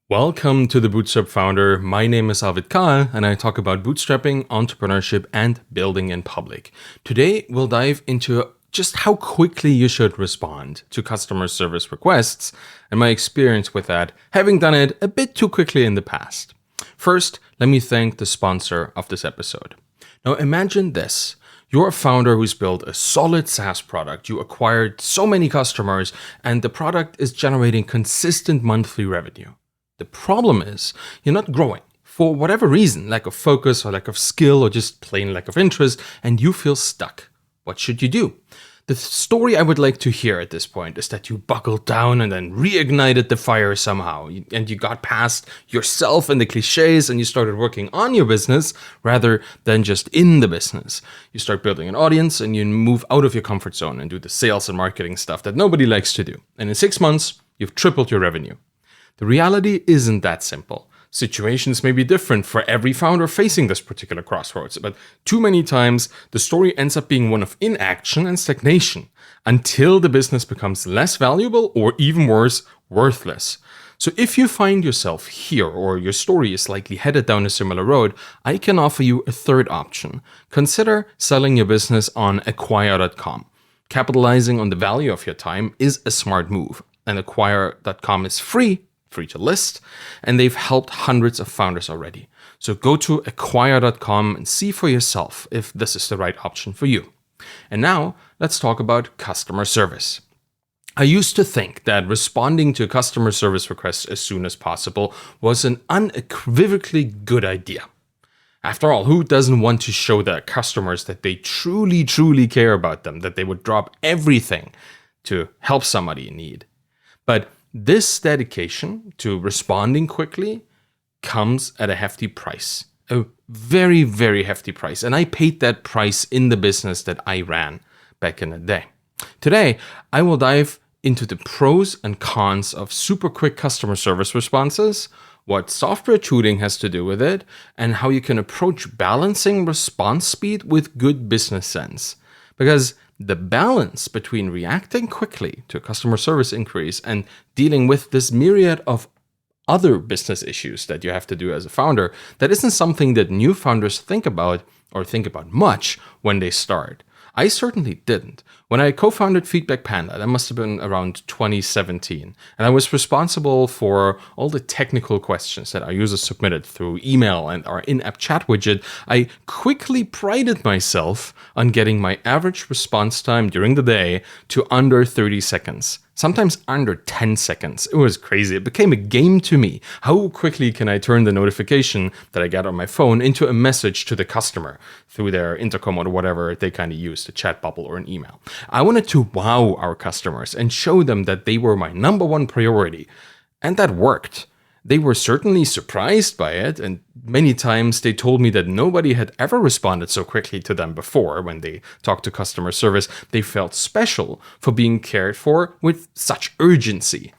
Welcome to the Bootstrap Founder. My name is Arvid Kahl, and I talk about bootstrapping, entrepreneurship, and building in public. Today, we'll dive into just how quickly you should respond to customer service requests and my experience with that, having done it a bit too quickly in the past. First, let me thank the sponsor of this episode. Now, imagine this. You're a founder who's built a solid SaaS product. You acquired so many customers, and the product is generating consistent monthly revenue. The problem is you're not growing for whatever reason, lack of focus or lack of skill or just plain lack of interest, and you feel stuck. What should you do? The story I would like to hear at this point is that you buckled down and then reignited the fire somehow, and you got past yourself and the cliches and you started working on your business rather than just in the business. You start building an audience and you move out of your comfort zone and do the sales and marketing stuff that nobody likes to do. And in 6 months, you've tripled your revenue. The reality isn't that simple. Situations may be different for every founder facing this particular crossroads, but too many times the story ends up being one of inaction and stagnation until the business becomes less valuable or even worse, worthless. So if you find yourself here or your story is likely headed down a similar road, I can offer you a third option. Consider selling your business on acquire.com. Capitalizing on the value of your time is a smart move, and acquire.com is free to list, and they've helped hundreds of founders already. So go to acquire.com and see for yourself if this is the right option for you. And now let's talk about customer service. I used to think that responding to customer service requests as soon as possible was an unequivocally good idea. After all, who doesn't want to show their customers that they truly care about them, that they would drop everything to help somebody in need? But this dedication to responding quickly comes at a hefty price, a very, very hefty price. And I paid that price in the business that I ran back in the day. Today, I will dive into the pros and cons of super quick customer service responses, what software tuning has to do with it, and how you can approach balancing response speed with good business sense. Because the balance between reacting quickly to customer service inquiries and dealing with this myriad of other business issues that you have to do as a founder, that isn't something that new founders think about much when they start. I certainly didn't. When I co-founded Feedback Panda, that must have been around 2017, and I was responsible for all the technical questions that our users submitted through email and our in-app chat widget, I quickly prided myself on getting my average response time during the day to under 30 seconds. Sometimes under 10 seconds. It was crazy. It became a game to me. How quickly can I turn the notification that I got on my phone into a message to the customer through their intercom or whatever they kind of use, a chat bubble or an email? I wanted to wow our customers and show them that they were my number one priority. And that worked. They were certainly surprised by it, and many times they told me that nobody had ever responded so quickly to them before when they talked to customer service. They felt special for being cared for with such urgency.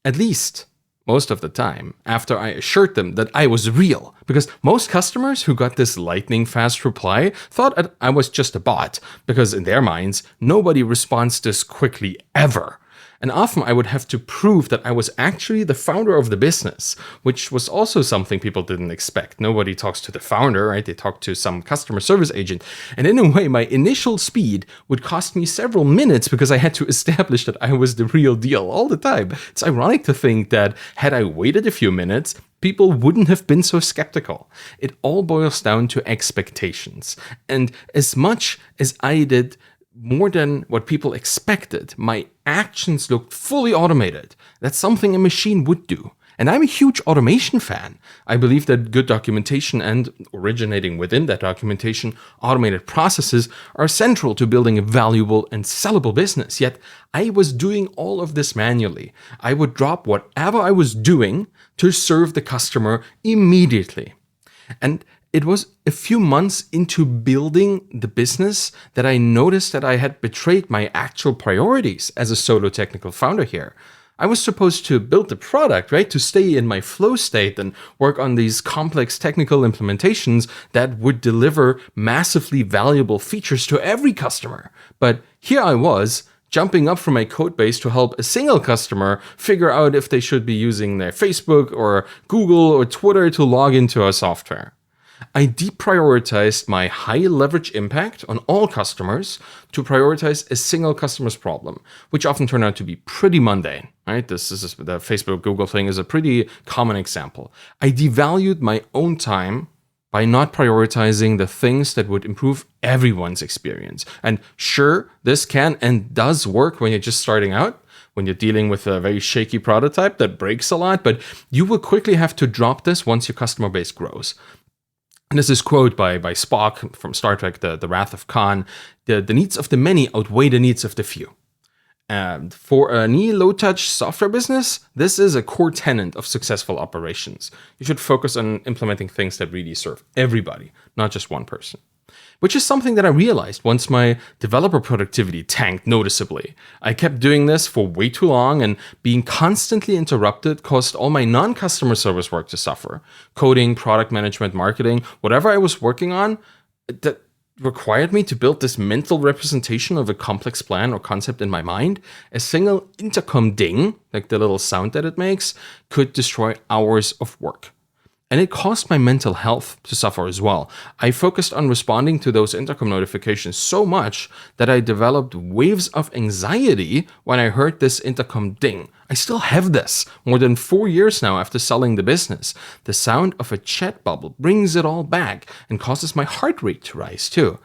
At least most of the time, after I assured them that I was real. Because most customers who got this lightning fast reply thought that I was just a bot, because in their minds, nobody responds this quickly ever. And often I would have to prove that I was actually the founder of the business, which was also something people didn't expect. Nobody talks to the founder, right? They talk to some customer service agent. And in a way, my initial speed would cost me several minutes because I had to establish that I was the real deal all the time. It's ironic to think that had I waited a few minutes, people wouldn't have been so skeptical. It all boils down to expectations. And as much as I did more than what people expected, my actions looked fully automated. That's something a machine would do. And I'm a huge automation fan. I believe that good documentation and originating within that documentation, automated processes are central to building a valuable and sellable business. Yet I was doing all of this manually. I would drop whatever I was doing to serve the customer immediately. And it was a few months into building the business that I noticed that I had betrayed my actual priorities as a solo technical founder here. I was supposed to build the product, right? To stay in my flow state and work on these complex technical implementations that would deliver massively valuable features to every customer. But here I was jumping up from my code base to help a single customer figure out if they should be using their Facebook or Google or Twitter to log into our software. I deprioritized my high leverage impact on all customers to prioritize a single customer's problem, which often turned out to be pretty mundane, right? This is the Facebook Google thing is a pretty common example. I devalued my own time by not prioritizing the things that would improve everyone's experience. And sure, this can and does work when you're just starting out, when you're dealing with a very shaky prototype that breaks a lot, but you will quickly have to drop this once your customer base grows. And this is quote by Spock from Star Trek, The Wrath of Khan. The needs of the many outweigh the needs of the few. And for any low-touch software business, this is a core tenet of successful operations. You should focus on implementing things that really serve everybody, not just one person. Which is something that I realized once my developer productivity tanked noticeably. I kept doing this for way too long, and being constantly interrupted caused all my non-customer service work to suffer. Coding, product management, marketing, whatever I was working on, that required me to build this mental representation of a complex plan or concept in my mind. A single intercom ding, like the little sound that it makes, could destroy hours of work. And it caused my mental health to suffer as well. I focused on responding to those intercom notifications so much that I developed waves of anxiety when I heard this intercom ding. I still have this more than 4 years now after selling the business. The sound of a chat bubble brings it all back and causes my heart rate to rise too.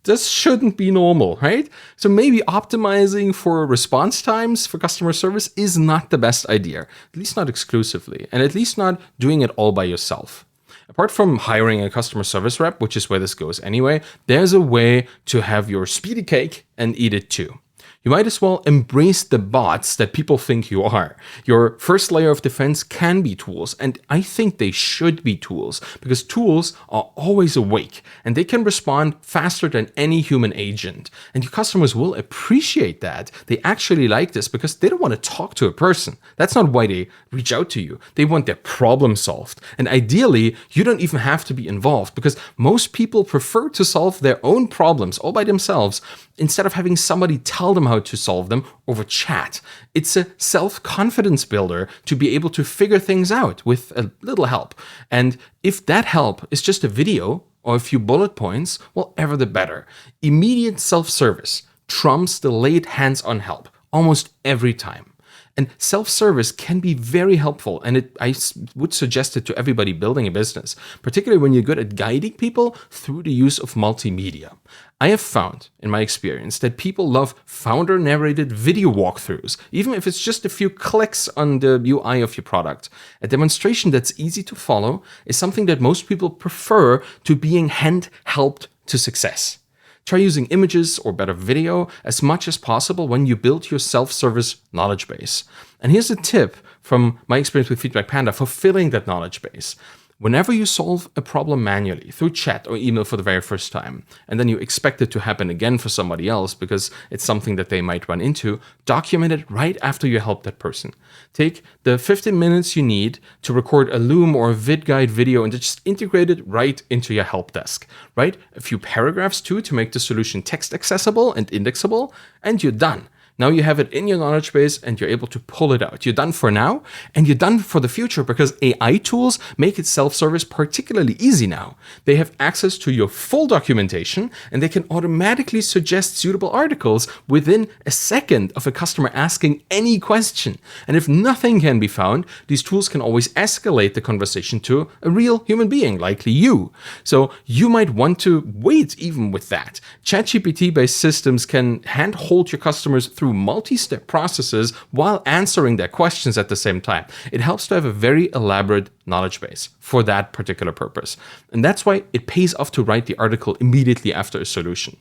This shouldn't be normal, right? So maybe optimizing for response times for customer service is not the best idea, at least not exclusively, and at least not doing it all by yourself. Apart from hiring a customer service rep, which is where this goes anyway, there's a way to have your speedy cake and eat it too. You might as well embrace the bots that people think you are. Your first layer of defense can be tools, and I think they should be tools, because tools are always awake, and they can respond faster than any human agent. And your customers will appreciate that. They actually like this because they don't want to talk to a person. That's not why they reach out to you. They want their problem solved. And ideally, you don't even have to be involved, because most people prefer to solve their own problems all by themselves instead of having somebody tell them how to solve them over chat. It's a self-confidence builder to be able to figure things out with a little help. And if that help is just a video or a few bullet points, well, ever the better. Immediate self-service trumps delayed hands-on help almost every time. And self-service can be very helpful, and I would suggest it to everybody building a business, particularly when you're good at guiding people through the use of multimedia. I have found, in my experience, that people love founder-narrated video walkthroughs, even if it's just a few clicks on the UI of your product. A demonstration that's easy to follow is something that most people prefer to being hand-helped to success. Try using images or better video as much as possible when you build your self-service knowledge base. And here's a tip from my experience with Feedback Panda for filling that knowledge base. Whenever you solve a problem manually through chat or email for the very first time, and then you expect it to happen again for somebody else because it's something that they might run into, document it right after you help that person. Take the 15 minutes you need to record a Loom or a VidGuide video and just integrate it right into your help desk. Write a few paragraphs too to make the solution text accessible and indexable, and you're done. Now you have it in your knowledge base and you're able to pull it out. You're done for now and you're done for the future because AI tools make it self-service particularly easy now. They have access to your full documentation and they can automatically suggest suitable articles within a second of a customer asking any question. And if nothing can be found, these tools can always escalate the conversation to a real human being, likely you. So you might want to wait even with that. ChatGPT-based systems can handhold your customers through multi-step processes while answering their questions at the same time. It helps to have a very elaborate knowledge base for that particular purpose. And that's why it pays off to write the article immediately after a solution.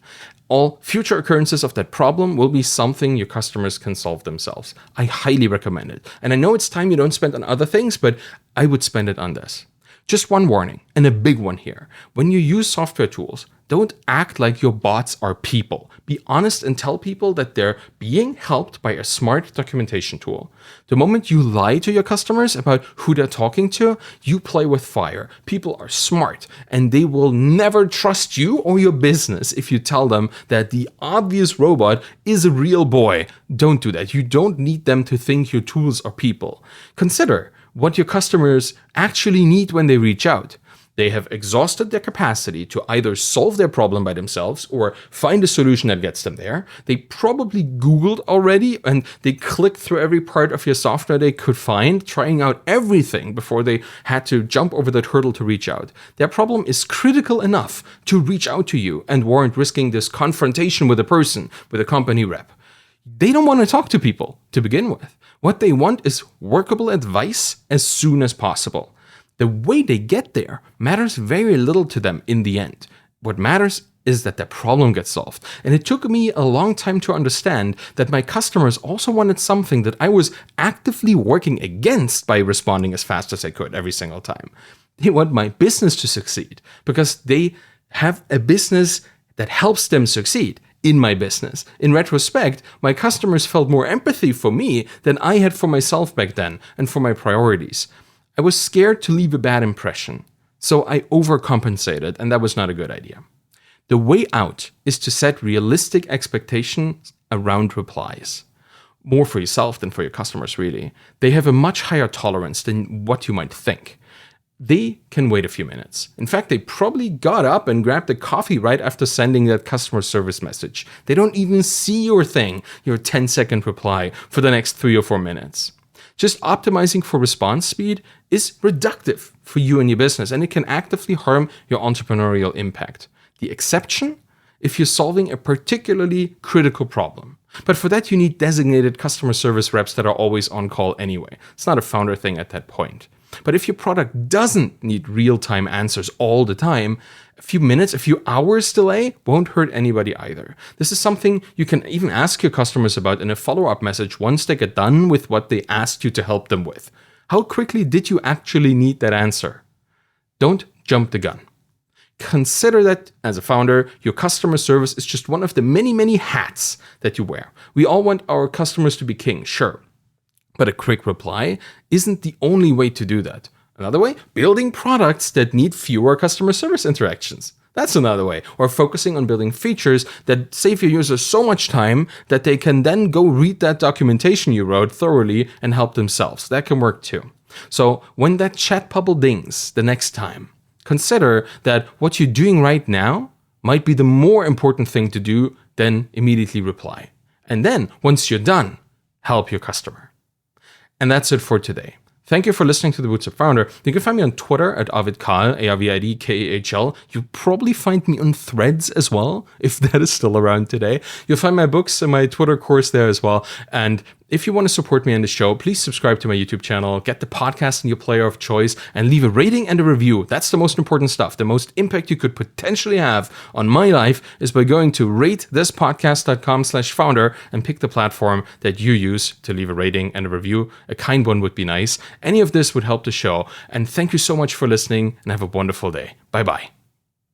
All future occurrences of that problem will be something your customers can solve themselves. I highly recommend it. And I know it's time you don't spend on other things, but I would spend it on this. Just one warning, and a big one here. When you use software tools, Don't act like your bots are people. Be honest and tell people that they're being helped by a smart documentation tool. The moment you lie to your customers about who they're talking to, you play with fire. People are smart, and they will never trust you or your business if you tell them that the obvious robot is a real boy. Don't do that. You don't need them to think your tools are people. Consider what your customers actually need when they reach out. They have exhausted their capacity to either solve their problem by themselves or find a solution that gets them there. They probably Googled already and they clicked through every part of your software they could find, trying out everything before they had to jump over that hurdle to reach out. Their problem is critical enough to reach out to you and warrant risking this confrontation with a person, with a company rep. They don't want to talk to people to begin with. What they want is workable advice as soon as possible. The way they get there matters very little to them in the end. What matters is that their problem gets solved. And it took me a long time to understand that my customers also wanted something that I was actively working against by responding as fast as I could every single time. They want my business to succeed because they have a business that helps them succeed in my business. In retrospect, my customers felt more empathy for me than I had for myself back then and for my priorities. I was scared to leave a bad impression, so I overcompensated, and that was not a good idea. The way out is to set realistic expectations around replies. More for yourself than for your customers, really. They have a much higher tolerance than what you might think. They can wait a few minutes. In fact, they probably got up and grabbed a coffee right after sending that customer service message. They don't even see your thing, your 10-second reply, for the next 3 or 4 minutes. Just optimizing for response speed is reductive for you and your business, and it can actively harm your entrepreneurial impact. The exception, if you're solving a particularly critical problem. But for that, you need designated customer service reps that are always on call anyway. It's not a founder thing at that point. But if your product doesn't need real-time answers all the time, a few minutes, a few hours delay won't hurt anybody either. This is something you can even ask your customers about in a follow-up message once they get done with what they asked you to help them with. How quickly did you actually need that answer? Don't jump the gun. Consider that, as a founder, your customer service is just one of the many, many hats that you wear. We all want our customers to be king, sure. But a quick reply isn't the only way to do that. Another way, building products that need fewer customer service interactions. That's another way. Or focusing on building features that save your users so much time that they can then go read that documentation you wrote thoroughly and help themselves. That can work too. So when that chat bubble dings the next time, consider that what you're doing right now might be the more important thing to do than immediately reply. And then, once you're done, help your customer. And that's it for today. Thank you for listening to The Bootstrap Founder. You can find me on Twitter at AvidKahl, ARVIDKAHL. You'll probably find me on Threads as well, if that is still around today. You'll find my books and my Twitter course there as well. And if you want to support me on the show, please subscribe to my YouTube channel, get the podcast in your player of choice, and leave a rating and a review. That's the most important stuff. The most impact you could potentially have on my life is by going to ratethispodcast.com/founder and pick the platform that you use to leave a rating and a review. A kind one would be nice. Any of this would help the show. And thank you so much for listening, and have a wonderful day. Bye-bye.